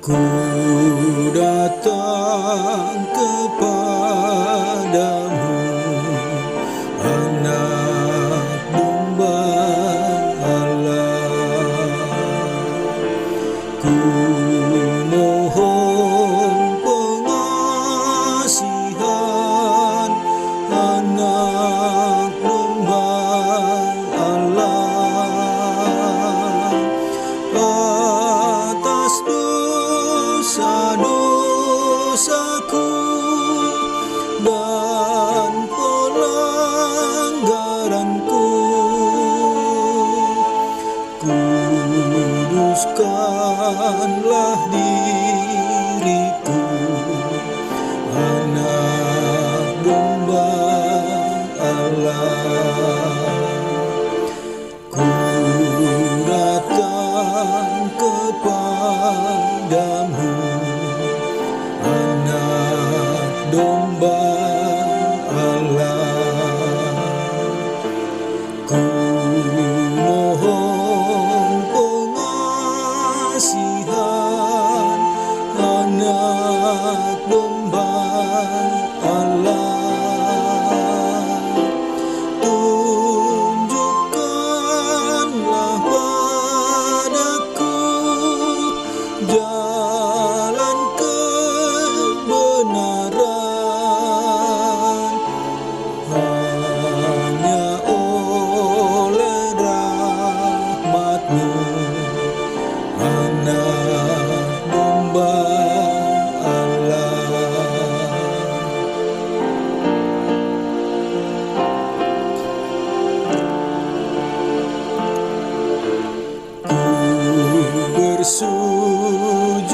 Ku datang kepadamu, Anak Domba Allah. Ku mohon pengasihan, Anak Domba Allah, atas dosa-dosaku dan pelanggaranku. Kuduskanlah diriku, Anak Domba Allah. Ku datang kepadamu, Anak Domba Allah. Ku mohon pengasihan, Anak Domba Allah. Tunjukkanlah padaku jalan kebenaran, hanya oleh rahmat-Mu, Anak Domba Allah. Ku bersujud